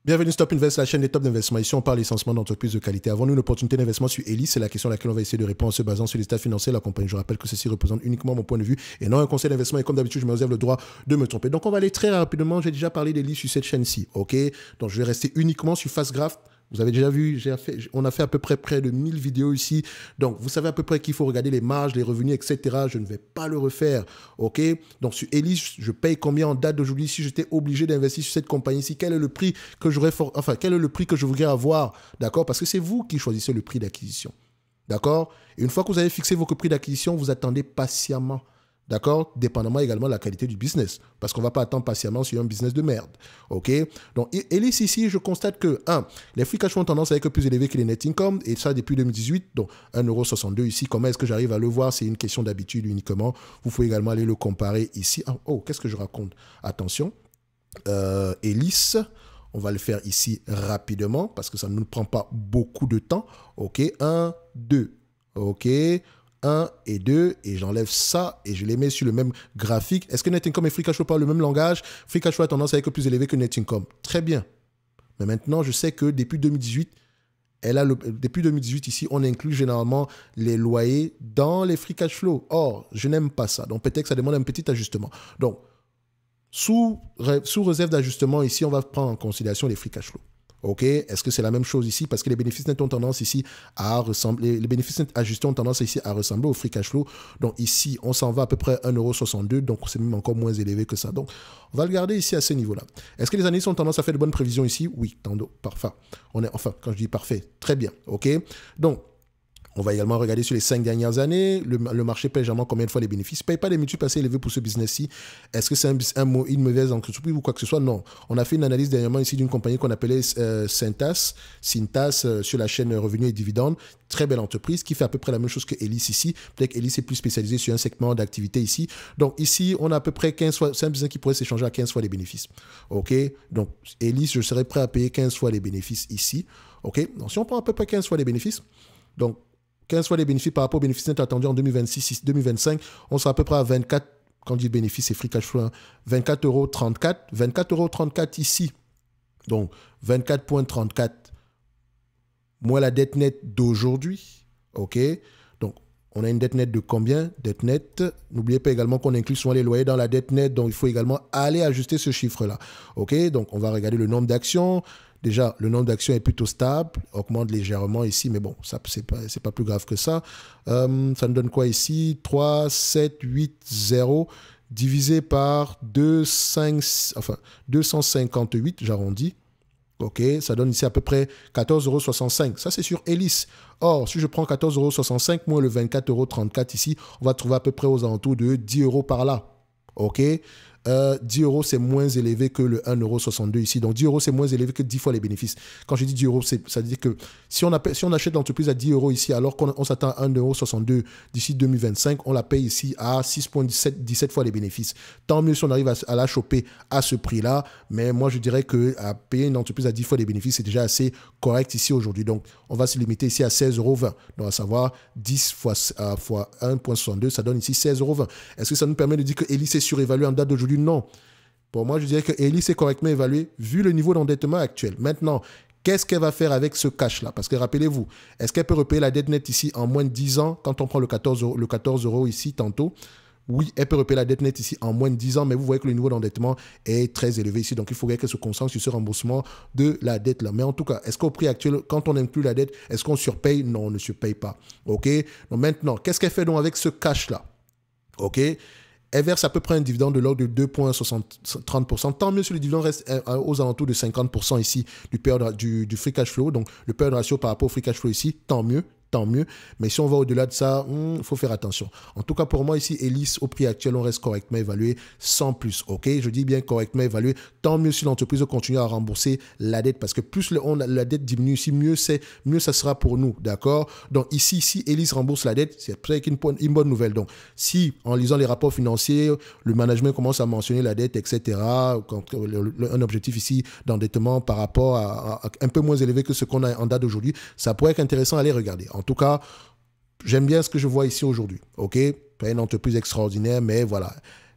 Bienvenue Stop Invest, la chaîne des top d'investissement. Ici, on parle essentiellement d'entreprises de qualité. Avons-nous une opportunité d'investissement sur Elis? C'est la question à laquelle on va essayer de répondre en se basant sur les états financiers de la compagnie. Je rappelle que ceci représente uniquement mon point de vue et non un conseil d'investissement. Et comme d'habitude, je me réserve le droit de me tromper. Donc, on va aller très rapidement. J'ai déjà parlé d'Elis sur cette chaîne-ci. OK? Donc, je vais rester uniquement sur Fastgraph. Vous avez déjà vu, on a fait à peu près de 1000 vidéos ici. Donc, vous savez à peu près qu'il faut regarder les marges, les revenus, etc. Je ne vais pas le refaire. OK? Donc, sur Elis, je paye combien en date d'aujourd'hui si j'étais obligé d'investir sur cette compagnie-ci? Quel est le prix que quel est le prix que je voudrais avoir? D'accord? Parce que c'est vous qui choisissez le prix d'acquisition. D'accord? Et une fois que vous avez fixé votre prix d'acquisition, vous attendez patiemment. D'accord? Dépendamment également de la qualité du business. Parce qu'on ne va pas attendre patiemment sur un business de merde. OK? Donc, Elis ici, je constate que, les free cash flow ont tendance à être plus élevés que les net income. Et ça, depuis 2018. Donc, 1,62 € ici. Comment est-ce que j'arrive à le voir? C'est une question d'habitude uniquement. Vous pouvez également aller le comparer ici. Oh, qu'est-ce que je raconte? Attention. Elis. On va le faire ici rapidement parce que ça ne nous prend pas beaucoup de temps. OK? 1, 2. OK? 1 et 2, et j'enlève ça et je les mets sur le même graphique. Est-ce que net income et free cash flow parlent le même langage? Free cash flow a tendance à être plus élevé que net income. Très bien. Mais maintenant, je sais que depuis 2018, depuis 2018 ici, on inclut généralement les loyers dans les free cash flow. Or, je n'aime pas ça. Donc, peut-être que ça demande un petit ajustement. Donc, sous réserve d'ajustement ici, on va prendre en considération les free cash flow. OK? Est-ce que c'est la même chose ici? Parce que les bénéfices nets ont tendance ici à ressembler, les bénéfices nets ajustés ont tendance ici à ressembler au free cash flow. Donc ici, on s'en va à peu près 1,62 €. Donc c'est même encore moins élevé que ça. Donc on va le garder ici à ce niveau-là. Est-ce que les analystes ont tendance à faire de bonnes prévisions ici? Oui, parfait. Quand je dis parfait, très bien. OK? Donc, on va également regarder sur les 5 dernières années. Le marché paye généralement combien de fois les bénéfices? Il ne paye pas des multiples assez élevés pour ce business-ci. Est-ce que c'est une mauvaise entreprise ou quoi que ce soit? Non. On a fait une analyse dernièrement ici d'une compagnie qu'on appelait Cintas sur la chaîne Revenus et Dividendes. Très belle entreprise qui fait à peu près la même chose que Elis ici. Peut-être qu'Elis est plus spécialisé sur un segment d'activité ici. Donc ici, on a à peu près 15 fois. C'est un business qui pourrait s'échanger à 15 fois les bénéfices. OK? Donc Elis, je serais prêt à payer 15 fois les bénéfices ici. OK? Donc si on prend à peu près 15 fois les bénéfices, donc 15 fois les bénéfices par rapport aux bénéfices nets attendus en 2026-2025, on sera à peu près à 24, quand on dit bénéfices, c'est free cash flow, 24,34 €. 24,34 € ici. Donc, 24,34 moins la dette nette d'aujourd'hui. OK? Donc, on a une dette nette de combien? Dette nette. N'oubliez pas également qu'on inclut souvent les loyers dans la dette nette. Donc, il faut également aller ajuster ce chiffre-là. OK? Donc, on va regarder le nombre d'actions. Déjà, le nombre d'actions est plutôt stable, augmente légèrement ici, mais bon, ça c'est pas plus grave que ça. Ça nous donne quoi ici? 3, 7, 8, 0, divisé par 258, j'arrondis. OK, ça donne ici à peu près 14,65 €. Ça, c'est sur Elis. Or, si je prends 14,65 € moins le 24,34 € ici, on va trouver à peu près aux alentours de 10 € par là. OK? 10 €, c'est moins élevé que le 1,62 € ici. Donc, 10 €, c'est moins élevé que 10 fois les bénéfices. Quand je dis 10 €, ça veut dire que si on achète l'entreprise à 10 € ici, alors qu'on s'attend à 1,62 € d'ici 2025, on la paye ici à 6,17 fois les bénéfices. Tant mieux si on arrive à la choper à ce prix-là. Mais moi, je dirais qu'à payer une entreprise à 10 fois les bénéfices, c'est déjà assez correct ici aujourd'hui. Donc, on va se limiter ici à 16,20 €. Donc, à savoir 10 fois 1,62, ça donne ici 16,20 €. Est-ce que ça nous permet de dire que Elis est surévalué en date d'aujourd'hui? Non. Pour moi, je dirais que Elis est correctement évalué vu le niveau d'endettement actuel. Maintenant, qu'est-ce qu'elle va faire avec ce cash-là? Parce que rappelez-vous, est-ce qu'elle peut repayer la dette nette ici en moins de 10 ans quand on prend le 14 € ici tantôt? Oui, elle peut repayer la dette nette ici en moins de 10 ans, mais vous voyez que le niveau d'endettement est très élevé ici. Donc, il faudrait qu'elle se concentre sur ce remboursement de la dette-là. Mais en tout cas, est-ce qu'au prix actuel, quand on inclut la dette, est-ce qu'on surpaye? Non, on ne surpaye pas. OK? Donc maintenant, qu'est-ce qu'elle fait donc avec ce cash-là? OK? Elle verse à peu près un dividende de l'ordre de 2,30%. Tant mieux si le dividende reste aux alentours de 50% ici du free cash flow. Donc, le payout ratio par rapport au free cash flow ici, tant mieux. Mais si on va au-delà de ça, il faut faire attention. En tout cas, pour moi, ici, Elis, au prix actuel, on reste correctement évalué sans plus. OK? Je dis bien correctement évalué. Tant mieux si l'entreprise continue à rembourser la dette parce que plus la dette diminue ici, mieux ça sera pour nous. D'accord? Donc, ici, si Elis rembourse la dette, c'est peut-être une bonne nouvelle. Donc, si, en lisant les rapports financiers, le management commence à mentionner la dette, etc., un objectif ici d'endettement par rapport à un peu moins élevé que ce qu'on a en date d'aujourd'hui, ça pourrait être intéressant à aller regarder. En tout cas, j'aime bien ce que je vois ici aujourd'hui. OK? Pas une entreprise extraordinaire, mais voilà.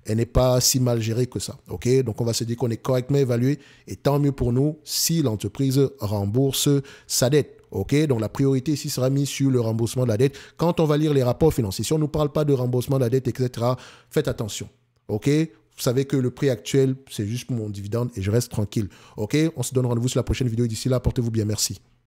elle n'est pas si mal gérée que ça. Ok, donc on va se dire qu'on est correctement évalué et tant mieux pour nous si l'entreprise rembourse sa dette. Ok, donc la priorité ici sera mise sur le remboursement de la dette. Quand on va lire les rapports financiers, si on ne nous parle pas de remboursement de la dette, etc., faites attention. Ok, vous savez que le prix actuel, c'est juste pour mon dividende et je reste tranquille. Ok, on se donne rendez-vous sur la prochaine vidéo. D'ici là, portez-vous bien. Merci.